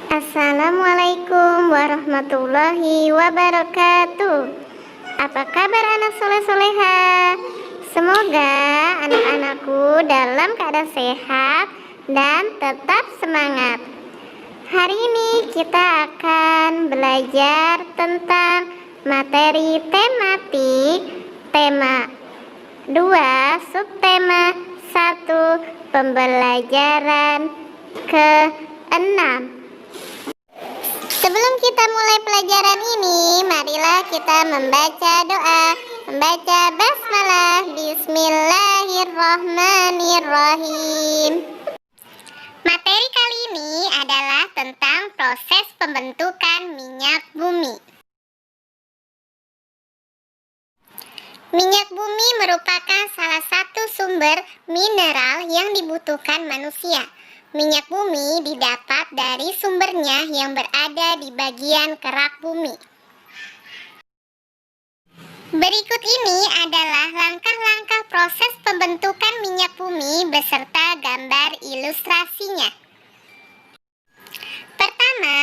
Assalamualaikum warahmatullahi wabarakatuh. Apa kabar anak soleh-soleha? Semoga anak-anakku dalam keadaan sehat dan tetap semangat. Hari ini kita akan belajar tentang materi tematik tema 2 subtema 1 pembelajaran ke-6. Sebelum kita mulai pelajaran ini, marilah kita membaca doa, membaca basmalah. Bismillahirrahmanirrahim. Materi kali ini adalah tentang proses pembentukan minyak bumi. Minyak bumi merupakan salah satu sumber mineral yang dibutuhkan manusia. Minyak bumi didapat dari sumbernya yang berada di bagian kerak bumi. Berikut ini adalah langkah-langkah proses pembentukan minyak bumi beserta gambar ilustrasinya. Pertama,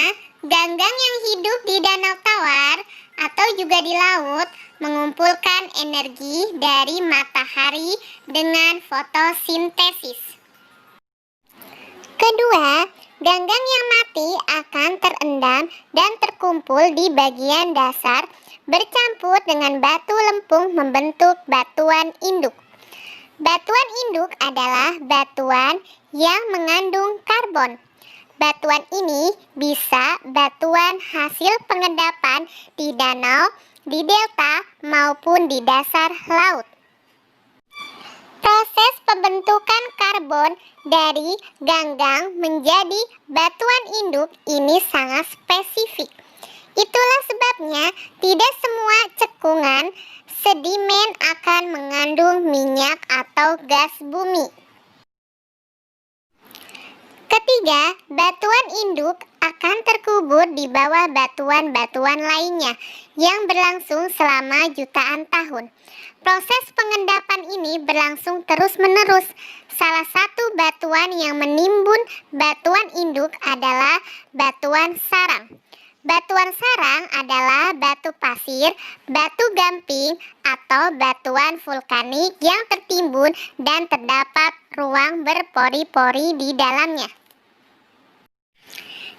ganggang yang hidup di danau tawar atau juga di laut mengumpulkan energi dari matahari dengan fotosintesis. Kedua, ganggang yang mati akan terendam dan terkumpul di bagian dasar bercampur dengan batu lempung membentuk batuan induk. Batuan induk adalah batuan yang mengandung karbon. Batuan ini bisa batuan hasil pengendapan di danau, di delta, maupun di dasar laut. Proses pembentukan karbon dari ganggang menjadi batuan induk ini sangat spesifik. Itulah sebabnya tidak semua cekungan sedimen akan mengandung minyak atau gas bumi. Ketiga, batuan induk akan terkubur di bawah batuan-batuan lainnya yang berlangsung selama jutaan tahun. Proses pengendapan ini berlangsung terus-menerus. Salah satu batuan yang menimbun batuan induk adalah batuan sarang. Batuan sarang adalah batu pasir, batu gamping, atau batuan vulkanik yang tertimbun dan terdapat ruang berpori-pori di dalamnya.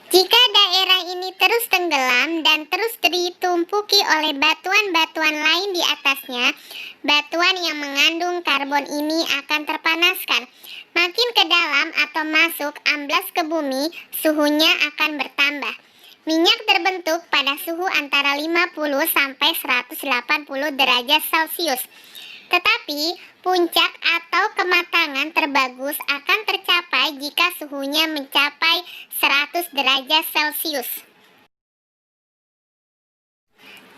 Jika daerah ini terus tenggelam dan terus ditumpuki oleh batuan-batuan lain di atasnya, batuan yang mengandung karbon ini akan terpanaskan. Makin ke dalam atau masuk amblas ke bumi, suhunya akan bertambah. Minyak terbentuk pada suhu antara 50 sampai 180 derajat Celcius. Tetapi puncak atau kematangan terbagus akan tercapai jika suhunya mencapai 100 derajat Celcius.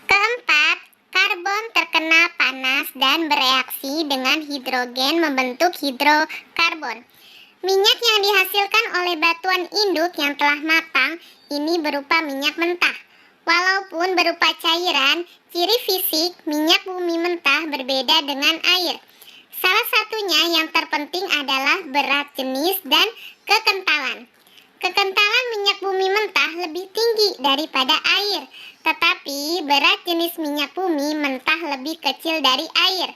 Keempat, karbon terkena panas dan bereaksi dengan hidrogen membentuk hidrokarbon. Minyak yang dihasilkan oleh batuan induk yang telah matang ini berupa minyak mentah. Walaupun berupa cairan, ciri fisik minyak bumi mentah berbeda dengan air. Salah satunya yang terpenting adalah berat jenis dan kekentalan. Kekentalan minyak bumi mentah lebih tinggi daripada air, tetapi berat jenis minyak bumi mentah lebih kecil dari air.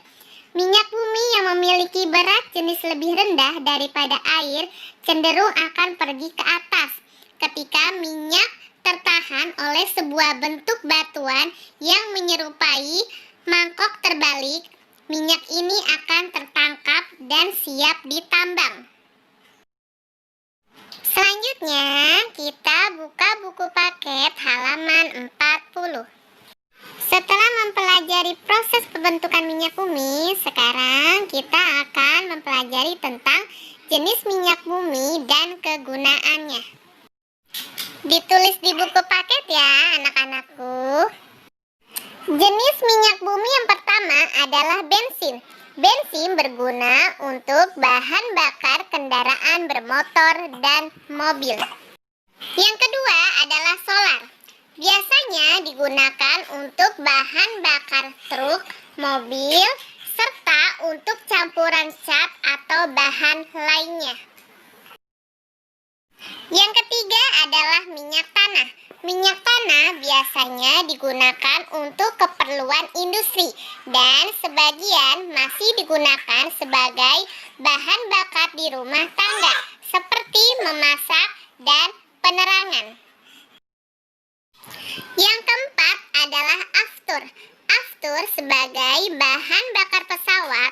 Minyak bumi yang memiliki berat jenis lebih rendah daripada air cenderung akan pergi ke atas. Ketika minyak tertahan oleh sebuah bentuk batuan yang menyerupai mangkok terbalik, minyak ini akan tertangkap dan siap ditambang. Selanjutnya, kita buka buku paket halaman 40. Setelah mempelajari proses pembentukan minyak bumi, sekarang kita akan mempelajari tentang jenis minyak bumi dan kegunaannya. Ditulis di buku paket ya anak-anakku. Jenis minyak bumi yang pertama adalah bensin. Bensin berguna untuk bahan bakar kendaraan bermotor dan mobil. Yang kedua adalah solar. Biasanya digunakan untuk bahan bakar truk, mobil, serta untuk campuran cat atau bahan lainnya. Yang ketiga adalah minyak sisanya digunakan untuk keperluan industri dan sebagian masih digunakan sebagai bahan bakar di rumah tangga seperti memasak dan penerangan. Yang keempat adalah aftur. Aftur sebagai bahan bakar pesawat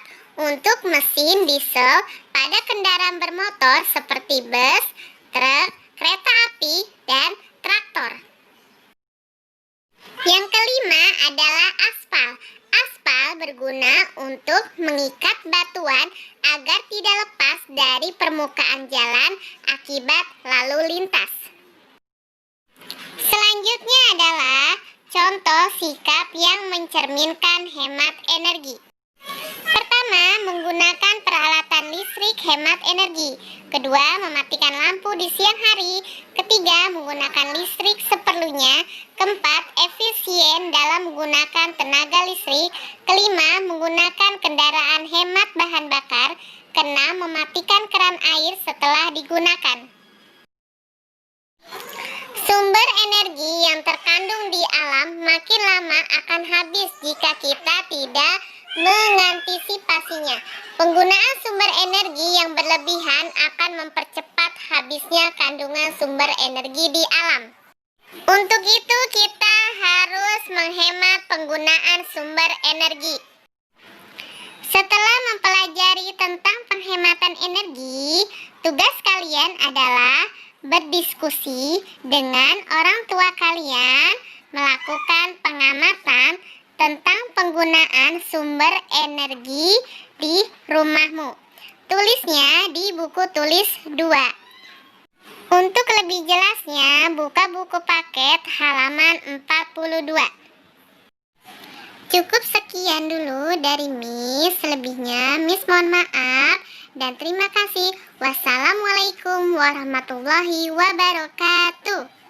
untuk mesin diesel pada kendaraan bermotor seperti bus, truk, kereta api, dan traktor. Yang kelima adalah aspal. Aspal berguna untuk mengikat batuan agar tidak lepas dari permukaan jalan akibat lalu lintas. Selanjutnya adalah contoh sikap yang mencerminkan hemat energi. Pertama, menggunakan peralatan listrik hemat energi. Kedua, mematikan lampu di siang hari. Ketiga, menggunakan listrik seperlunya. Keempat, efisien dalam menggunakan tenaga listrik. Kelima, menggunakan kendaraan hemat bahan bakar. Keenam, mematikan keran air setelah digunakan. Sumber energi yang terkandung di alam makin lama akan habis jika kita tidak mengantisipasinya. Penggunaan sumber energi yang berlebihan akan mempercepat habisnya kandungan sumber energi di alam. Untuk itu, kita harus menghemat penggunaan sumber energi. Setelah mempelajari tentang penghematan energi, tugas kalian adalah berdiskusi dengan orang tua kalian, melakukan pengamatan tentang penggunaan sumber energi di rumahmu. Tulisnya di buku tulis 2. Untuk lebih jelasnya, buka buku paket halaman 42. Cukup sekian dulu dari Miss. Selebihnya Miss mohon maaf dan terima kasih. Wassalamualaikum warahmatullahi wabarakatuh.